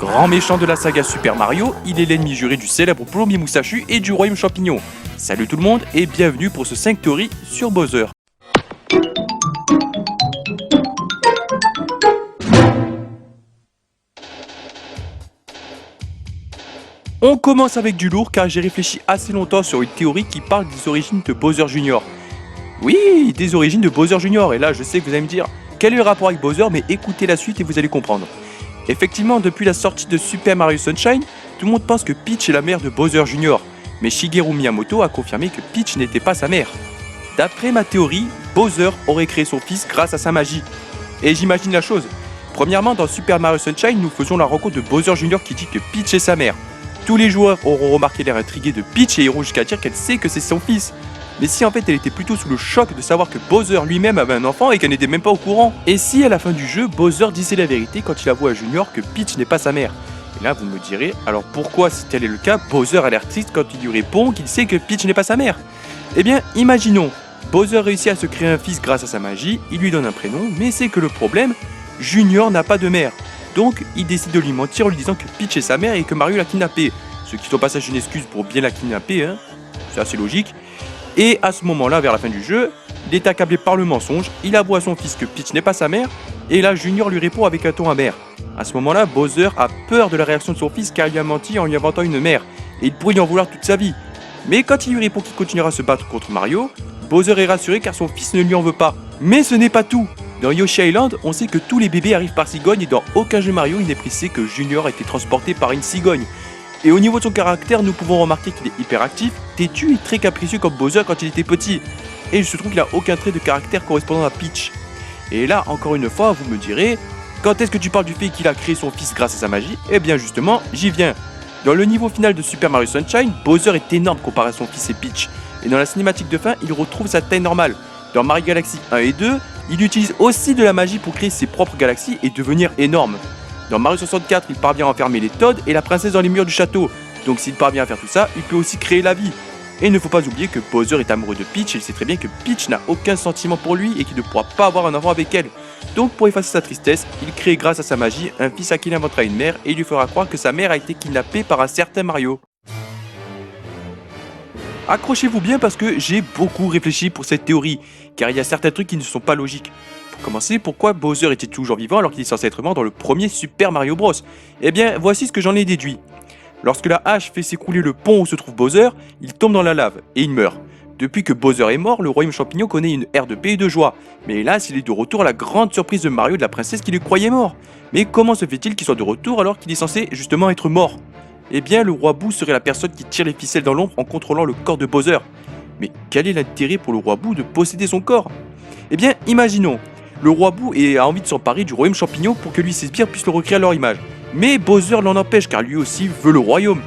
Grand méchant de la saga Super Mario, il est l'ennemi juré du célèbre plombier moustachu et du royaume champignon. Salut tout le monde et bienvenue pour ce 5 théories sur Bowser. On commence avec du lourd car j'ai réfléchi assez longtemps sur une théorie qui parle des origines de Bowser Jr. Oui, des origines de Bowser Jr. Et là je sais que vous allez me dire, quel est le rapport avec Bowser, mais écoutez la suite et vous allez comprendre. Effectivement, depuis la sortie de Super Mario Sunshine, tout le monde pense que Peach est la mère de Bowser Jr. Mais Shigeru Miyamoto a confirmé que Peach n'était pas sa mère. D'après ma théorie, Bowser aurait créé son fils grâce à sa magie. Et j'imagine la chose. Premièrement, dans Super Mario Sunshine, nous faisons la rencontre de Bowser Jr. qui dit que Peach est sa mère. Tous les joueurs auront remarqué l'air intrigué de Peach et iront jusqu'à dire qu'elle sait que c'est son fils. Mais si en fait elle était plutôt sous le choc de savoir que Bowser lui-même avait un enfant et qu'elle n'était même pas au courant. Et si à la fin du jeu, Bowser disait la vérité quand il avoue à Junior que Peach n'est pas sa mère. Et là vous me direz, alors pourquoi si tel est le cas, Bowser a l'air triste quand il lui répond qu'il sait que Peach n'est pas sa mère? Eh bien imaginons, Bowser réussit à se créer un fils grâce à sa magie, il lui donne un prénom, mais c'est que le problème, Junior n'a pas de mère. Donc il décide de lui mentir en lui disant que Peach est sa mère et que Mario l'a kidnappée. Ce qui est au passage une excuse pour bien la kidnapper, hein. C'est assez logique. Et à ce moment-là, vers la fin du jeu, il est accablé par le mensonge, il avoue à son fils que Peach n'est pas sa mère, et là Junior lui répond avec un ton amer. À ce moment-là, Bowser a peur de la réaction de son fils car il lui a menti en lui inventant une mère, et il pourrait lui en vouloir toute sa vie. Mais quand il lui répond qu'il continuera à se battre contre Mario, Bowser est rassuré car son fils ne lui en veut pas. Mais ce n'est pas tout. Dans Yoshi Island, on sait que tous les bébés arrivent par cigogne et dans aucun jeu Mario il n'est précisé que Junior a été transporté par une cigogne. Et au niveau de son caractère, nous pouvons remarquer qu'il est hyperactif, têtu et très capricieux comme Bowser quand il était petit. Et il se trouve qu'il n'a aucun trait de caractère correspondant à Peach. Et là, encore une fois, vous me direz, quand est-ce que tu parles du fait qu'il a créé son fils grâce à sa magie? Eh bien justement, j'y viens. Dans le niveau final de Super Mario Sunshine, Bowser est énorme comparé à son fils et Peach. Et dans la cinématique de fin, il retrouve sa taille normale. Dans Mario Galaxy 1 et 2, il utilise aussi de la magie pour créer ses propres galaxies et devenir énorme. Dans Mario 64, il parvient à enfermer les Toads et la princesse dans les murs du château. Donc s'il parvient à faire tout ça, il peut aussi créer la vie. Et il ne faut pas oublier que Bowser est amoureux de Peach et il sait très bien que Peach n'a aucun sentiment pour lui et qu'il ne pourra pas avoir un enfant avec elle. Donc pour effacer sa tristesse, il crée grâce à sa magie un fils à qui il inventera une mère et il lui fera croire que sa mère a été kidnappée par un certain Mario. Accrochez-vous bien parce que j'ai beaucoup réfléchi pour cette théorie, car il y a certains trucs qui ne sont pas logiques. Pour commencer, pourquoi Bowser était toujours vivant alors qu'il est censé être mort dans le premier Super Mario Bros? Eh bien, voici ce que j'en ai déduit. Lorsque la hache fait s'écrouler le pont où se trouve Bowser, il tombe dans la lave et il meurt. Depuis que Bowser est mort, le royaume champignon connaît une ère de paix et de joie. Mais hélas, il est de retour à la grande surprise de Mario et de la princesse qui le croyait mort. Mais comment se fait-il qu'il soit de retour alors qu'il est censé justement être mort? Eh bien, le roi Boo serait la personne qui tire les ficelles dans l'ombre en contrôlant le corps de Bowser. Mais quel est l'intérêt pour le roi Boo de posséder son corps? Eh bien, imaginons. Le roi Boo a envie de s'emparer du royaume champignon pour que lui et ses sbires puissent le recréer à leur image. Mais Bowser l'en empêche car lui aussi veut le royaume.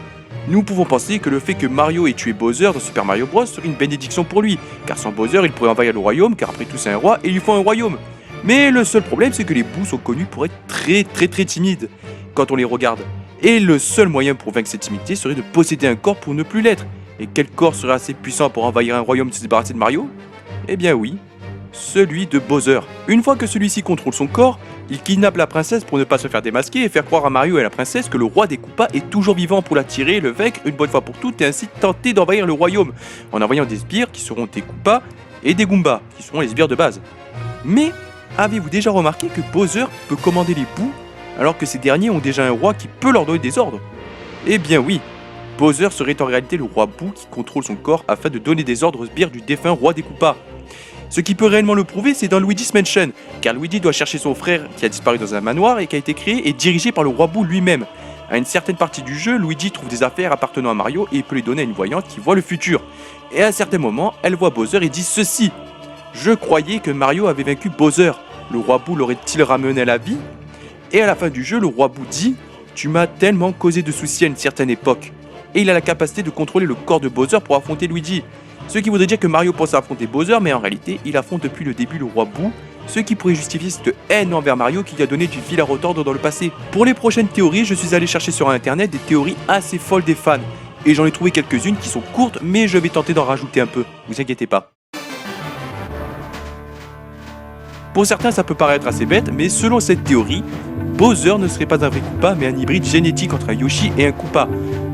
Nous pouvons penser que le fait que Mario ait tué Bowser dans Super Mario Bros serait une bénédiction pour lui, car sans Bowser il pourrait envahir le royaume car après tout c'est un roi et il lui faut un royaume. Mais le seul problème c'est que les Boos sont connus pour être très timides quand on les regarde. Et le seul moyen pour vaincre cette timidité serait de posséder un corps pour ne plus l'être. Et quel corps serait assez puissant pour envahir un royaume et se débarrasser de Mario? Eh bien oui, celui de Bowser. Une fois que celui-ci contrôle son corps, il kidnappe la princesse pour ne pas se faire démasquer et faire croire à Mario et à la princesse que le roi des Koopas est toujours vivant pour l'attirer, le vaincre une bonne fois pour toutes et ainsi tenter d'envahir le royaume en envoyant des sbires qui seront des Koopas et des Goombas qui seront les sbires de base. Mais avez-vous déjà remarqué que Bowser peut commander les Boos alors que ces derniers ont déjà un roi qui peut leur donner des ordres? Eh bien oui, Bowser serait en réalité le roi Boo qui contrôle son corps afin de donner des ordres aux sbires du défunt roi des Koopas. Ce qui peut réellement le prouver, c'est dans Luigi's Mansion, car Luigi doit chercher son frère qui a disparu dans un manoir et qui a été créé et dirigé par le roi Boo lui-même. À une certaine partie du jeu, Luigi trouve des affaires appartenant à Mario et il peut les donner à une voyante qui voit le futur. Et à un certain moment, elle voit Bowser et dit ceci: je croyais que Mario avait vaincu Bowser, le roi Boo l'aurait-il ramené à la vie? Et à la fin du jeu, le roi Boo dit: tu m'as tellement causé de soucis à une certaine époque. Et il a la capacité de contrôler le corps de Bowser pour affronter Luigi. Ce qui voudrait dire que Mario pense affronter Bowser, mais en réalité, il affronte depuis le début le roi Boo, ce qui pourrait justifier cette haine envers Mario qui lui a donné du fil à retordre dans le passé. Pour les prochaines théories, je suis allé chercher sur internet des théories assez folles des fans, et j'en ai trouvé quelques-unes qui sont courtes, mais je vais tenter d'en rajouter un peu, vous inquiétez pas. Pour certains, ça peut paraître assez bête, mais selon cette théorie, Bowser ne serait pas un vrai Koopa, mais un hybride génétique entre un Yoshi et un Koopa.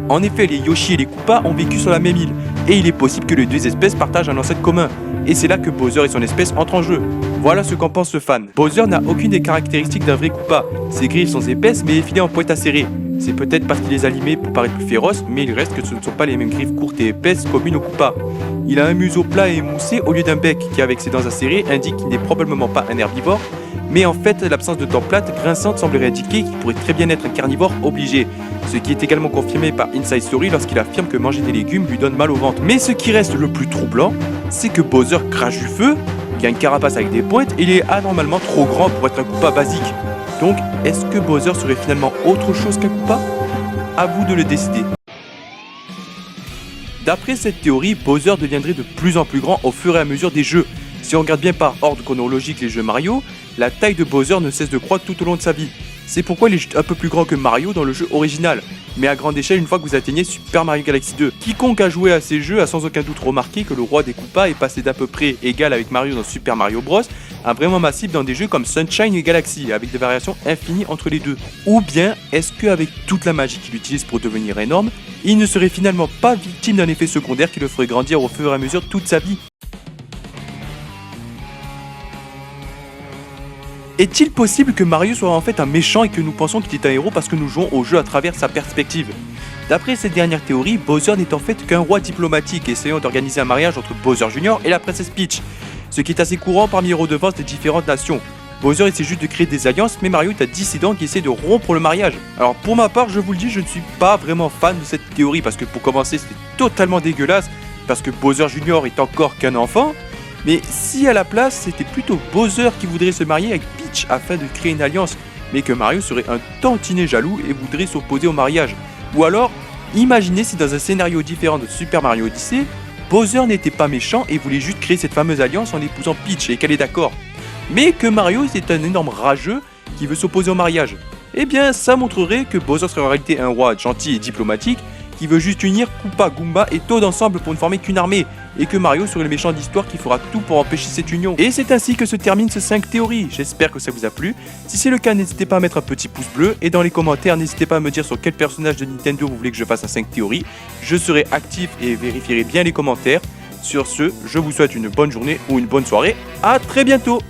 En effet, les Yoshi et les Koopas ont vécu sur la même île, et il est possible que les deux espèces partagent un ancêtre commun. Et c'est là que Bowser et son espèce entrent en jeu. Voilà ce qu'en pense le fan. Bowser n'a aucune des caractéristiques d'un vrai Koopa. Ses griffes sont épaisses mais effilées en pointe acérée. C'est peut-être parce qu'il les a limées pour paraître plus féroce, mais il reste que ce ne sont pas les mêmes griffes courtes et épaisses communes aux Koopas. Il a un museau plat et émoussé au lieu d'un bec qui, avec ses dents acérées, indique qu'il n'est probablement pas un herbivore, mais en fait, l'absence de dents plates grinçantes semblerait indiquer qu'il pourrait très bien être un carnivore obligé. Ce qui est également confirmé par Inside Story lorsqu'il affirme que manger des légumes lui donne mal au ventre. Mais ce qui reste le plus troublant, c'est que Bowser crache du feu, il a une carapace avec des pointes et il est anormalement trop grand pour être un Koopa basique. Donc, est-ce que Bowser serait finalement autre chose qu'un Koopa? À vous de le décider. D'après cette théorie, Bowser deviendrait de plus en plus grand au fur et à mesure des jeux. Si on regarde bien par ordre chronologique les jeux Mario, la taille de Bowser ne cesse de croître tout au long de sa vie. C'est pourquoi il est juste un peu plus grand que Mario dans le jeu original, mais à grande échelle une fois que vous atteignez Super Mario Galaxy 2. Quiconque a joué à ces jeux a sans aucun doute remarqué que le roi des Koopas est passé d'à peu près égal avec Mario dans Super Mario Bros à vraiment massif dans des jeux comme Sunshine et Galaxy, avec des variations infinies entre les deux. Ou bien, est-ce qu'avec toute la magie qu'il utilise pour devenir énorme, il ne serait finalement pas victime d'un effet secondaire qui le ferait grandir au fur et à mesure toute sa vie? Est-il possible que Mario soit en fait un méchant et que nous pensons qu'il est un héros parce que nous jouons au jeu à travers sa perspective? D'après cette dernière théorie, Bowser n'est en fait qu'un roi diplomatique essayant d'organiser un mariage entre Bowser Jr. et la princesse Peach, ce qui est assez courant parmi les redevances des différentes nations. Bowser essaie juste de créer des alliances, mais Mario est un dissident qui essaie de rompre le mariage. Alors pour ma part, je vous le dis, je ne suis pas vraiment fan de cette théorie parce que pour commencer, c'est totalement dégueulasse parce que Bowser Jr. est encore qu'un enfant. Mais si à la place, c'était plutôt Bowser qui voudrait se marier avec Peach afin de créer une alliance, mais que Mario serait un tantinet jaloux et voudrait s'opposer au mariage. Ou alors, imaginez si dans un scénario différent de Super Mario Odyssey, Bowser n'était pas méchant et voulait juste créer cette fameuse alliance en épousant Peach et qu'elle est d'accord. Mais que Mario c'est un énorme rageux qui veut s'opposer au mariage. Eh bien, ça montrerait que Bowser serait en réalité un roi gentil et diplomatique qui veut juste unir Koopa, Goomba et Toad ensemble pour ne former qu'une armée, et que Mario serait le méchant d'histoire qui fera tout pour empêcher cette union. Et c'est ainsi que se terminent ces 5 théories. J'espère que ça vous a plu. Si c'est le cas, n'hésitez pas à mettre un petit pouce bleu, et dans les commentaires, n'hésitez pas à me dire sur quel personnage de Nintendo vous voulez que je fasse un 5 théories. Je serai actif et vérifierai bien les commentaires. Sur ce, je vous souhaite une bonne journée ou une bonne soirée. À très bientôt.